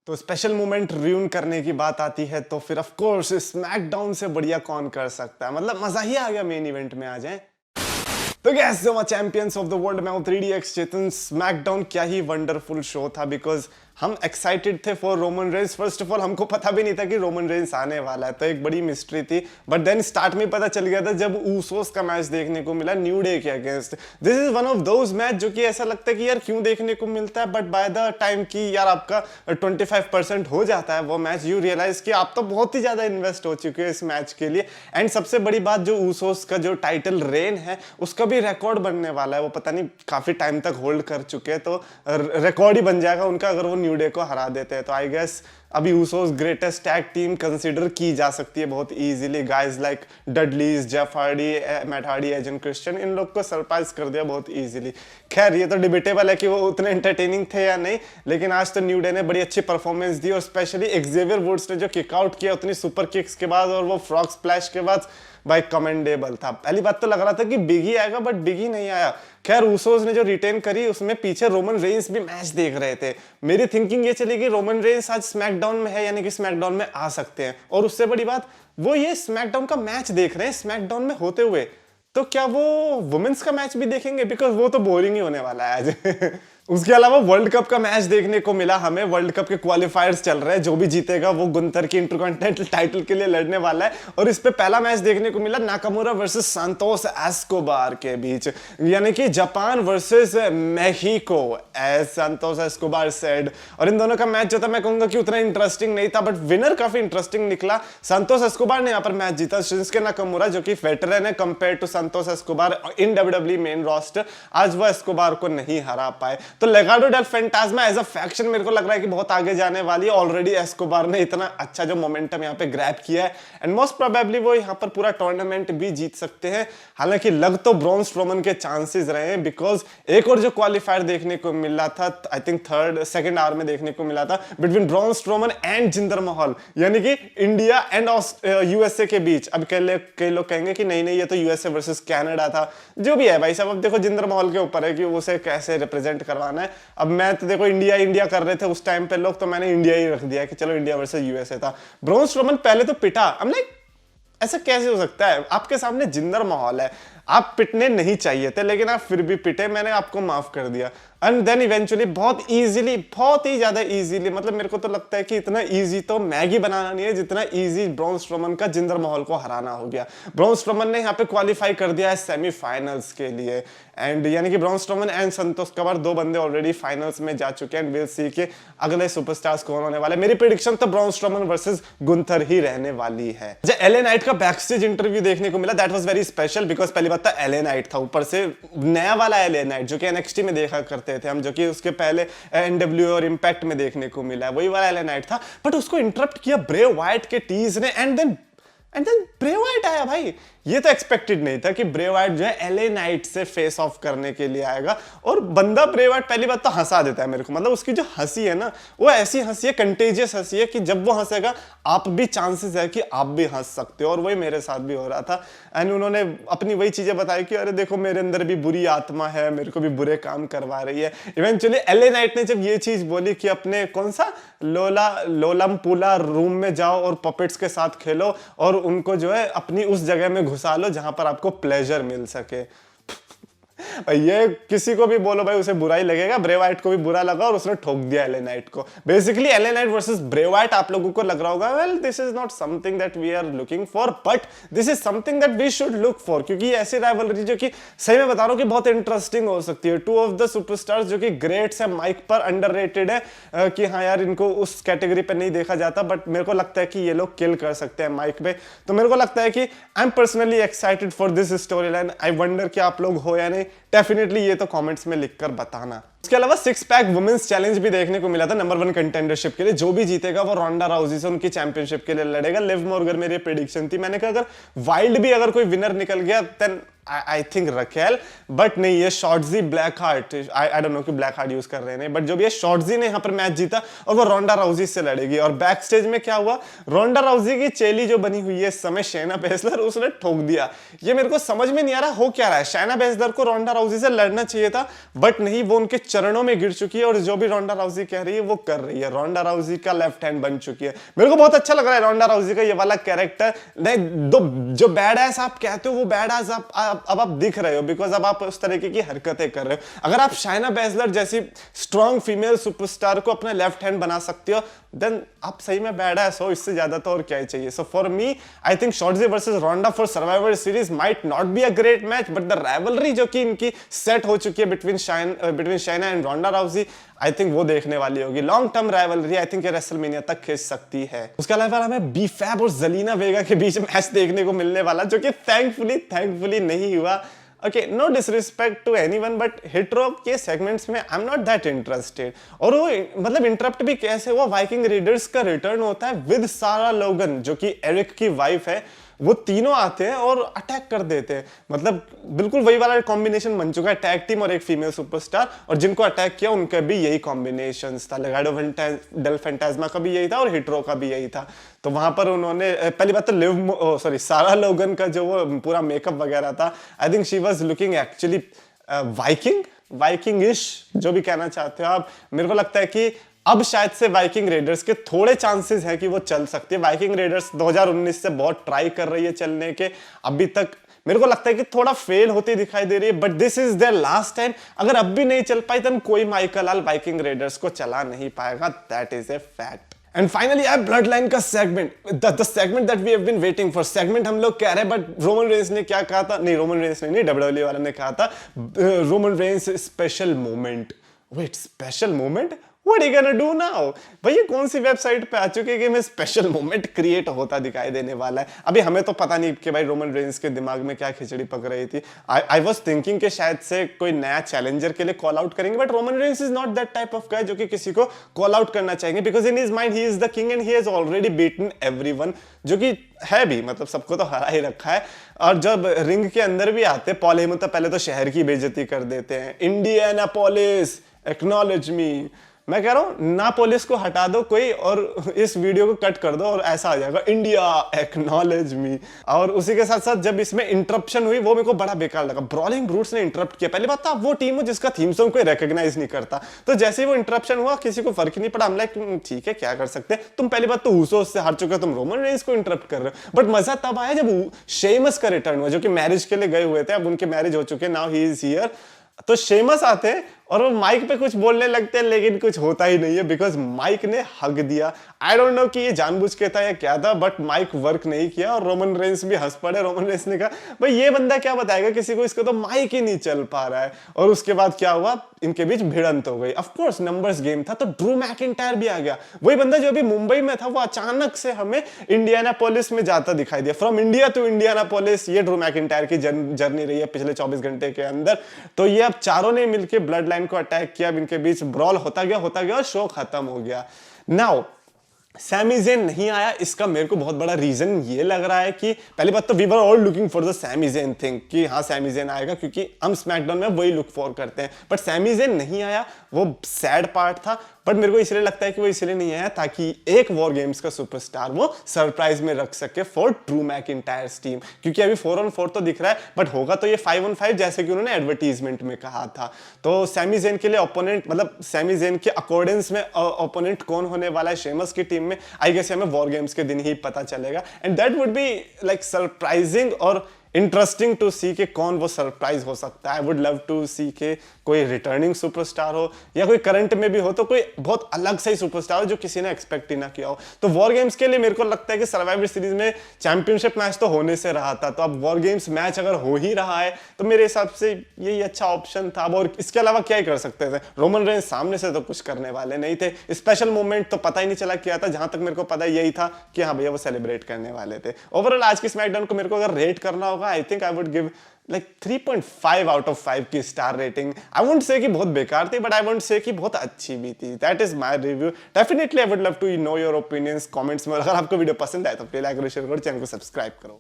तो special moment ruin करने की बात आती है तो फिर ऑफ कोर्स स्मैकडाउन से बढ़िया कौन कर सकता है। मतलब मजा ही आ गया मेन इवेंट में आ जाए। तो गैस जो चैंपियंस ऑफ द वर्ल्ड में 3DX चेतन, स्मैकडाउन क्या ही वंडरफुल शो था। बिकॉज हम एक्साइटेड थे for Roman Reigns. First of all हमको पता भी नहीं था कि रोमन रेंस आने वाला है, तो एक बड़ी मिस्ट्री थी। बट देन स्टार्ट में पता चल गया था जब ऊसोस का मैच देखने को मिला न्यू डे के against. This is one of those match जो कि ऐसा लगता है कि यार क्यों देखने को मिलता है, बट बाय द टाइम कि यार आपका 25% हो जाता है वो मैच, यू रियलाइज कि आप तो बहुत ही ज्यादा इन्वेस्ट हो चुके हो इस मैच के लिए। एंड सबसे बड़ी बात, जो ऊसोस का जो टाइटल रेन है उसका भी रिकॉर्ड बनने वाला है। वो पता नहीं काफी टाइम तक होल्ड कर चुके हैं, तो रिकॉर्ड ही बन जाएगा उनका अगर वो न्यू डे को हरा देते हैं। तो आई गेस अभी Usos greatest tag team consider की जा सकती है बहुत easily. Guys like Dudleys, Jeff Hardy, Matt Hardy, Edge and Christian, इन लोग को सरप्राइज कर दिया बहुत इजीली। खैर ये तो डिबेटेबल है कि वो उतने एंटरटेनिंग थे या नहीं, लेकिन आज तो न्यू डे ने बड़ी अच्छी परफॉर्मेंस दी। और स्पेशली एक्जेवियर वुड्स ने जो किक आउट किया उतनी सुपर किक्स के बाद और वो फ्रॉग स्प्लैश के बाद, भाई कमेंडेबल था। पहली बात तो लग रहा था कि बिगी आएगा, बट बिगी नहीं आया। खैर ऊसोस ने जो रिटेन करी उसमें पीछे रोमन रेंस भी मैच देख रहे थे। मेरी थिंकिंग ये चली कि रोमन रेंस आज स्मैकडाउन में है, यानी कि स्मैकडाउन में आ सकते हैं। और उससे बड़ी बात, वो ये स्मैकडाउन का मैच देख रहे हैं स्मैकडाउन में होते हुए, तो क्या वो वुमेन्स का मैच भी देखेंगे? बिकॉज वो तो बोरिंग ही होने वाला है आज। उसके अलावा वर्ल्ड कप का मैच देखने को मिला हमें। वर्ल्ड कप के क्वालिफायर्स चल रहे हैं, जो भी जीतेगा वो गुंथर की इंटरकॉन्टिनेंटल टाइटल के लिए लड़ने वाला है। और इस पे पहला मैच देखने को मिला नाकामुरा वर्सेस सांतोस एस्कोबार के बीच, यानी कि Japan versus Mexico, as Santos Escobar said. और इन दोनों का मैच जो था मैं कहूंगा कि उतना इंटरेस्टिंग नहीं था, बट विनर काफी इंटरेस्टिंग निकला। सांतोस एस्कोबार ने यहाँ पर मैच जीता। शिंसुके नाकामुरा जो कि वेटरन है compare to Santos Escobar in WWE main roster, आज वो एस्कोबार को नहीं हरा पाए। तो Legado del Fantasma as a faction मेरे को लग रहा है कि बहुत आगे जाने वाली है। ऑलरेडी एस्कोबार ने इतना अच्छा जो मोमेंटम यहाँ पे ग्रैब किया है, एंड मोस्ट प्रोबेबली वो यहाँ पर पूरा टूर्नामेंट भी जीत सकते हैं। हालांकि लग तो ब्रॉन स्ट्रोमन के चांसेस रहे हैं, बिकॉज एक और जो क्वालिफायर देखने को मिला था, आई थिंक सेकंड आवर में देखने को मिला था between Braun Strowman and Jinder महल, यानी कि इंडिया एंड यूएसए के बीच। अब कई लोग कहेंगे कि नहीं नहीं ये तो यूएसए वर्सेस कनाडा था। जो भी है भाई साहब, अब देखो जिंदर महल के ऊपर है कि उसे कैसे रिप्रेजेंट करवाना है। अब मैं तो देखो इंडिया इंडिया कर रहे थे उस टाइम पे लोग, तो मैंने इंडिया ही रख दिया कि चलो इंडिया वर्सेस यूएसए था। ब्रॉन स्ट्रोमन पहले तो पिटा, अब लाइक ऐसा कैसे हो सकता है? आपके सामने जिंदर महल है, आप पिटने नहीं चाहिए थे लेकिन आप फिर भी पिटे, मैंने आपको माफ कर दिया। एंड देन इवेंचुअली बहुत इजीली, बहुत ही ज्यादा इजीली, मतलब मेरे को तो लगता है कि इतना इजी तो मैगी बनाना नहीं है जितना इजी ब्रॉन स्ट्रोमन का जिंदर महल को हराना हो गया। ब्रॉन स्ट्रोमन ने यहाँ पे क्वालिफाई कर दिया है सेमीफाइनल्स के लिए, एंड यानी कि Braun Strowman and Santosh cover दो बंदे ऑलरेडी फाइनल्स में जा चुके हैं। विल सी के अगले सुपरस्टार्स कौन होने वाले। मेरी प्रेडिक्शन तो ब्रॉन स्ट्रोमन वर्सेस गुंथर ही रहने वाली है। जब एलए नाइट का बैकस्टेज इंटरव्यू देखने को मिला, that was very special, because पहली बात तो एलए नाइट था, ऊपर से नया वाला एलए नाइट जो कि एनएक्सटी में देखा करते थे हम, जो कि उसके पहले एनडब्ल्यू और इंपैक्ट में देखने को मिला है, वही वाला एलए नाइट था। बट उसको इंटरप्ट किया ब्रे वाइट के टीज ने, एंड देन ब्रे वाइट आया। भाई ये तो एक्सपेक्टेड नहीं था कि ब्रे वाइट जो है एलए नाइट से फेस ऑफ करने के लिए आएगा। और बंदा ब्रे वाइट पहली बात तो हंसा देता है मेरे को, मतलब उसकी जो हंसी है ना, वो ऐसी हंसी है, कंटेजियस हंसी है कि जब वो हंसेगा आप भी चांसेस है कि आप भी हंस सकते हो। और वही मेरे साथ भी हो रहा था। एंड उन्होंने अपनी वही चीजें बताई कि अरे देखो मेरे अंदर भी बुरी आत्मा है, मेरे को भी बुरे काम करवा रही है। इवेंचुअली एलए नाइट ने जब ये चीज बोली कि अपने कौन सा लोलम पूला रूम में जाओ और पपेट्स के साथ खेलो और उनको जो है अपनी उस जगह में घुसा लो जहां पर आपको प्लेजर मिल सके। ये किसी को भी बोलो भाई उसे बुरा ही लगेगा। ब्रे वाइट को भी बुरा लगा और उसने ठोक दिया एलए नाइट को। Basically LA Knight versus Bray Wyatt आप लोगों को लग रहा होगा well this is not something that we are looking for, but this is something that we should look for, क्योंकि ऐसी राइवलरी जो कि सही में बता रहा हूं कि बहुत इंटरेस्टिंग हो सकती है। टू ऑफ द सुपरस्टार्स जो कि ग्रेट्स है, माइक पर अंडररेटेड है कि हाँ यार इनको उस कैटेगरी पे नहीं देखा जाता, बट मेरे को लगता है कि ये लोग किल कर सकते हैं माइक पे। तो मेरे को लगता है कि I am personally excited for this story line. I wonder कि आप लोग हो या नहीं, डेफिनेटली ये तो कमेंट्स में लिखकर बताना। उसके अलावा 6 पैक वुमेन्स चैलेंज भी देखने को मिला था नंबर 1 कंटेंडरशिप के लिए। जो भी जीतेगा वो रोंडा राउजी से उनकी चैंपियनशिप के लिए लड़ेगा। लिव मॉर्गन मेरी प्रेडिक्शन थी, मैंने कहा अगर वाइल्ड भी अगर कोई विनर निकल गया देन आई थिंक रखेल, बट नहीं ये Shotzi Blackheart, I don't know कि ब्लैक हार्ट यूज कर रहे हैं, बट जो भी है शॉर्टजी ने यहाँ पर मैच जीता और वो रोंडा राउजी से लड़ेगी। और बैक स्टेज में क्या हुआ, रोंडा राउजी की चेली जो बनी हुई है इस समय शैना बेसलर, उसने ठोक दिया। ये मेरे को समझ में नहीं आ रहा हो क्या रहा है। शैना बेसलर को रोंडा राउजी से लड़ना चाहिए था, बट नहीं, वो उनके चरणों में गिर चुकी है और जो भी रोंडा राउजी कह रही है वो कर रही है। रोंडा राउजी का लेफ्ट हैंड बन चुकी है। मेरे को बहुत अच्छा लग रहा है रोंडा राउजी का ये वाला कैरेक्टर। नहीं, जो बैड एस आप कहते हो वो बैड एस अब आप दिख रहे हो, बिकॉज अब आप उस तरीके की हरकतें कर रहे हो। अगर आप शाइना बेजलर जैसी स्ट्रॉन्ग फीमेल सुपरस्टार को अपना लेफ्ट हैंड बना सकते हो, देन आप सही में बैड एस हो। इससे ज्यादा तो और क्या ही चाहिए। So for me I think Shotzi versus Ronda for Survivor Series might not be a great match, but the rivalry जो कि इनकी सेट हो चुकी है between Shayna and Ronda Rousey, I think वो देखने वाली होगी। Long term rivalry I think ये रेसलमेनिया तक खींच सकती है। उसके अलावा हमें बी-फैब और ज़लीना वेगा के बीच मैच देखने को मिलने वाला, जो कि थैंकफुली नहीं हुआ। Okay, no disrespect to anyone, but hit drop के सेगमेंट्स में I am not that interested. और वो मतलब इंटरप्ट भी कैसे हुआ, वाइकिंग रेडर्स का रिटर्न होता है विद सारा लोगन जो कि एरिक की वाइफ है। वो तीनों आते हैं और अटैक कर देते हैं। मतलब बिल्कुल वही वाला कॉम्बिनेशन बन चुका है, टैग टीम और एक फीमेल सुपरस्टार, और जिनको अटैक किया उनका भी यही कॉम्बिनेशन था। लेगाडो डेल फैंटास्मा का भी यही था और हिट्रो का भी यही था। तो वहां पर उन्होंने पहली बात तो सारा लोगन का जो वो पूरा मेकअप वगैरह था, I think she was looking actually Vikingish, जो भी कहना चाहते हो आप। मेरे को लगता है कि अब शायद से वाइकिंग रेडर्स के थोड़े चांसेस हैं कि वो चल सकती है। वाइकिंग रेडर्स 2019 से बहुत ट्राई कर रही है चलने के, अभी तक मेरे को लगता है कि थोड़ा फेल होती दिखाई दे रही है, but this is their last time. अगर अब भी नहीं चल पाई तो कोई माइकल आल वाइकिंग रेडर्स को चला नहीं पाएगा, that is a fact. And finally I blood line का segment, the segment that we have been waiting for. Segment हम लोग कह रहे हैं, बट रोमन रेंस ने क्या कहा था, नहीं रोमन रेंस ने नहीं, डब्ल्यूडब्ल्यूई वाला ने कहा था Roman Reigns special moment. Wait, special moment? What are you gonna do now? भाई ये कौन सी वेबसाइट पे आ चुके हैं कि मैं स्पेशल मोमेंट क्रिएट होता दिखाई देने वाला है। अभी हमें तो पता नहीं कि भाई रोमन रेंस के दिमाग में क्या खिचड़ी पक रही थी। आई वाज थिंकिंग कि शायद से कोई नया चैलेंजर के लिए कॉल आउट करेंगे, but Roman Reigns is not that type of guy जो कि किसी को कॉल आउट करना चाहेंगे, because in his mind he is the king and he has already beaten everyone, जो कि है भी, मतलब सबको तो हरा ही रखा है। और जब रिंग के अंदर भी आते पॉल हेमन तो पहले तो शहर की बेइज्जती कर देते हैं, इंडियानापोलिस एक्नॉलेज मी। मैं कह रहा हूं ना, पुलिस को हटा दो कोई और इस वीडियो को कट कर दो और ऐसा आ जाएगा, इंडिया एक्नॉलेज मी। और उसी के साथ साथ जब इसमें इंटरप्शन हुई वो मेरे को बड़ा बेकार लगा। ब्रॉलिंग ब्रूट्स ने इंटरप्ट किया। पहली बात तो आप वो टीम हो जिसका थीम सॉन्ग कोई रिकॉग्नाइज नहीं करता, तो जैसे ही वो इंटरप्शन हुआ किसी को फर्क ही नहीं पड़ा। हम लाइक ठीक है, क्या कर सकते हैं, तुम पहली बात तो ऊसोस से हार चुके हो, तुम रोमन रेंस को इंटरप्ट कर रहे हो। बट मजा तब आया जब शेमस का रिटर्न हुआ, जो कि मैरिज के लिए गए हुए थे, अब उनके मैरिज हो चुके, नाउ ही इज हियर। तो शेमस आते हैं और वो माइक पे कुछ बोलने लगते हैं, लेकिन कुछ होता ही नहीं है, बिकॉज माइक ने हग दिया। आई डोंट नो कि ये जानबूझ के था या क्या था, बट माइक वर्क नहीं किया और रोमन रेंस भी हंस पड़े। रोमन रेंस ने कहा भाई ये बंदा क्या बताएगा किसी को, इसको तो माइक ही नहीं चल पा रहा है। और उसके बाद क्या हुआ, इनके बीच भिड़ंत हो गई। ऑफ कोर्स नंबर्स गेम था, तो ड्रू मैकिंटायर भी आ गया। वही बंदा जो अभी मुंबई में था वो अचानक से हमें इंडियानापोलिस में जाता दिखाई दिया। फ्रॉम इंडिया टू इंडियानापोलिस, ये ड्रू मैकिंटायर की जर्नी रही है पिछले 24 घंटे के अंदर। तो ये अब चारों ने मिलकर ब्लड लाइन को अटैक किया, इनके बीच ब्रॉल होता गया और शो खत्म हो गया। नाउ सैमी ज़ेन नहीं आया, इसका मेरे को बहुत बड़ा रीजन ये लग रहा है कि पहली बात तो we were all looking for the Sammy Zayn thing, कि हाँ सैमी ज़ेन आएगा, क्योंकि हम स्मैकडाउन में वही लुक फॉर करते हैं। बट सैमी ज़ेन नहीं आया, वो सैड पार्ट था। बट मेरे को इसलिए लगता है कि वो इसलिए नहीं आया ताकि एक वॉर गेम्स का सुपरस्टार वो सरप्राइज में रख सके फॉर ड्रू मैकिंटायर्स टीम, क्योंकि अभी 4-on-4 तो दिख रहा है, बट होगा तो ये 5-on-5 जैसे कि उन्होंने एडवर्टीजमेंट में कहा था। तो सैमी ज़ेन के लिए ओपोनेंट, मतलब सैमी ज़ेन के अकॉर्डेंस में ओपोनेंट कौन होने वाला है शेमस की टीम में, आई गेस हमें वॉर गेम्स के दिन ही पता चलेगा। And that would be like surprising और इंटरेस्टिंग टू सी के कौन वो सरप्राइज हो सकता है। आई वुड लव टू सी के कोई रिटर्निंग सुपरस्टार हो या कोई करंट में भी हो, तो कोई बहुत अलग से ही सुपरस्टार हो जो किसी ने एक्सपेक्ट ही ना किया हो। तो वॉर गेम्स के लिए मेरे को लगता है कि सर्वाइवर सीरीज में चैंपियनशिप मैच तो होने से रहा था, तो अब वॉर गेम्स मैच अगर हो ही रहा है तो मेरे हिसाब से यही अच्छा ऑप्शन था। और इसके अलावा क्या ही कर सकते थे, रोमन रेंस सामने से तो कुछ करने वाले नहीं थे। स्पेशल मोमेंट तो पता ही नहीं चला क्या था, जहां तक मेरे को पता यही था कि हाँ भैया वो सेलिब्रेट करने वाले थे। ओवरऑल आज की स्मैकडाउन को मेरे को अगर रेट करना होगा, I think I would give like 3.5 out of 5 की star rating. I wouldn't say कि बहुत बेकार थी, बट आई वुडंट से कि बहुत अच्छी भी थी। That is my review. Definitely I would love to know your opinions comments में। अगर आपको वीडियो पसंद आए तो प्लीज लाइक करो, शेयर करो, चैनल को सब्सक्राइब करो।